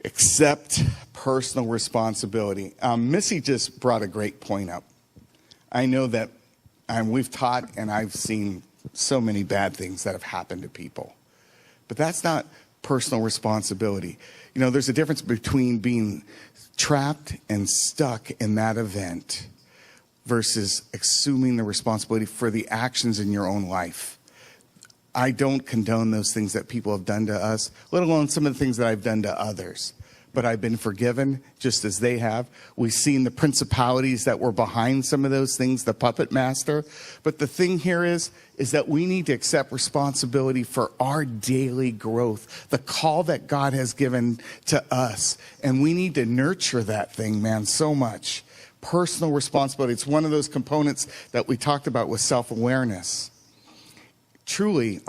Accept personal responsibility. Missy just brought a great point up. I know that we've taught and I've seen so many bad things that have happened to people. But that's not personal responsibility. You know, there's a difference between being trapped and stuck in that event versus assuming the responsibility for the actions in your own life. I don't condone those things that people have done to us, let alone some of the things that I've done to others. But I've been forgiven just as they have. We've seen the principalities that were behind some of those things, the puppet master. But the thing here is that we need to accept responsibility for our daily growth, the call that God has given to us. And we need to nurture that thing, man, so much. Personal responsibility. It's one of those components that we talked about with self-awareness. Truly,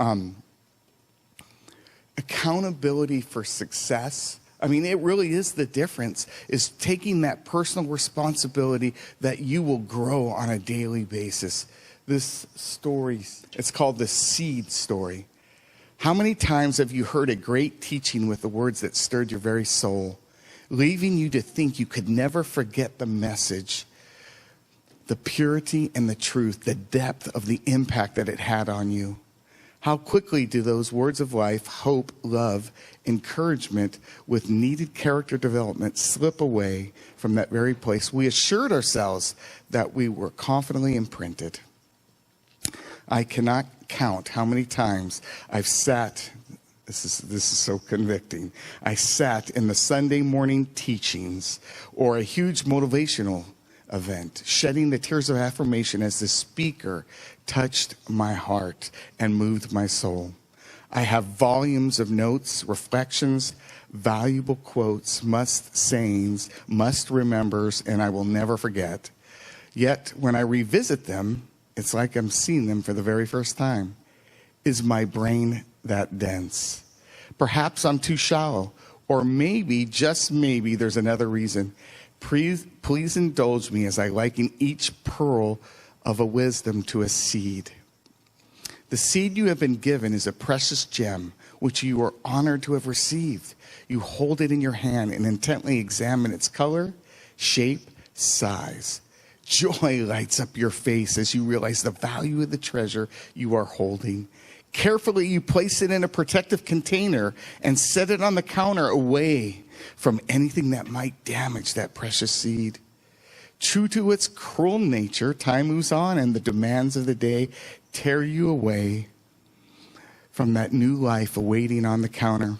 accountability for success. I mean, it really is the difference, is taking that personal responsibility that you will grow on a daily basis. This story, it's called the seed story. How many times have you heard a great teaching with the words that stirred your very soul, leaving you to think you could never forget the message, the purity and the truth, the depth of the impact that it had on you? How quickly do those words of life, hope, love, encouragement with needed character development slip away from that very place we assured ourselves that we were confidently imprinted? I cannot count how many times I've sat, this is so convicting, I sat in the Sunday morning teachings or a huge motivational event, shedding the tears of affirmation as the speaker touched my heart and moved my soul. I have volumes of notes, reflections, valuable quotes, must sayings, must remembers, and I will never forget. Yet when I revisit them, it's like I'm seeing them for the very first time. Is my brain that dense? Perhaps I'm too shallow, or maybe, just maybe, there's another reason. Please indulge me as I liken each pearl of a wisdom to a seed. The seed you have been given is a precious gem, which you are honored to have received. You hold it in your hand and intently examine its color, shape, size. Joy lights up your face as you realize the value of the treasure you are holding. Carefully, you place it in a protective container and set it on the counter away from anything that might damage that precious seed. True to its cruel nature, time moves on and the demands of the day tear you away from that new life awaiting on the counter.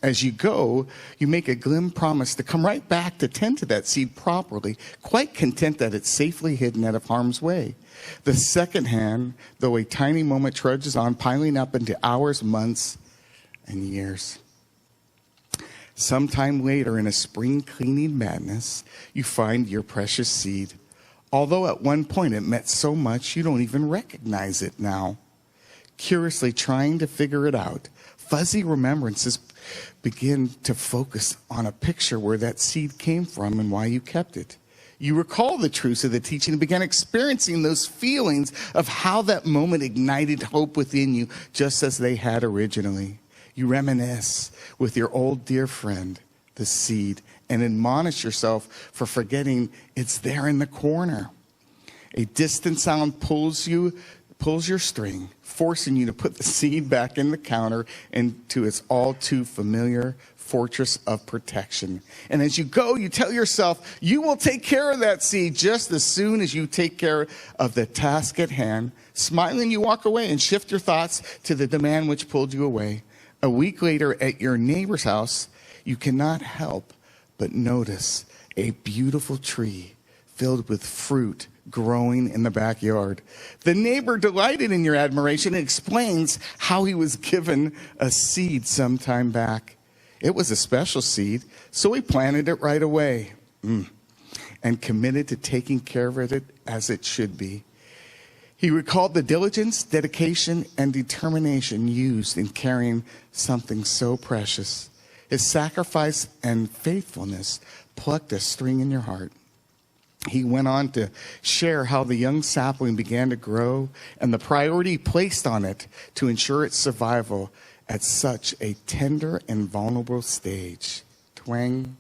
As you go, you make a grim promise to come right back to tend to that seed properly, quite content that it's safely hidden out of harm's way. The second hand, though a tiny moment, trudges on, piling up into hours, months, and years. Sometime later, in a spring cleaning madness, you find your precious seed. Although at one point it meant so much, you don't even recognize it now. Curiously trying to figure it out, fuzzy remembrances begin to focus on a picture where that seed came from and why you kept it. You recall the truths of the teaching and began experiencing those feelings of how that moment ignited hope within you, just as they had originally. You reminisce with your old dear friend, the seed, and admonish yourself for forgetting it's there in the corner. A distant sound pulls your string, forcing you to put the seed back in the counter into its all too familiar fortress of protection. And as you go, you tell yourself you will take care of that seed just as soon as you take care of the task at hand. Smiling, you walk away and shift your thoughts to the demand which pulled you away. A week later at your neighbor's house, you cannot help but notice a beautiful tree filled with fruit growing in the backyard. The neighbor, delighted in your admiration, explains how he was given a seed some time back. It was a special seed, so he planted it right away and committed to taking care of it as it should be. He recalled the diligence, dedication, and determination used in carrying something so precious. His sacrifice and faithfulness plucked a string in your heart. He went on to share how the young sapling began to grow and the priority placed on it to ensure its survival at such a tender and vulnerable stage. twang.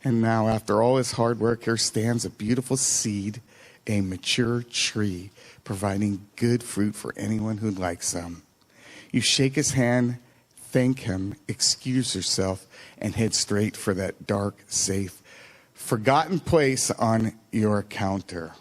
And now, after all his hard work, here stands a beautiful seed, a mature tree, providing good fruit for anyone who likes some. You shake his hand, thank him, excuse yourself, and head straight for that dark, safe, forgotten place on your counter.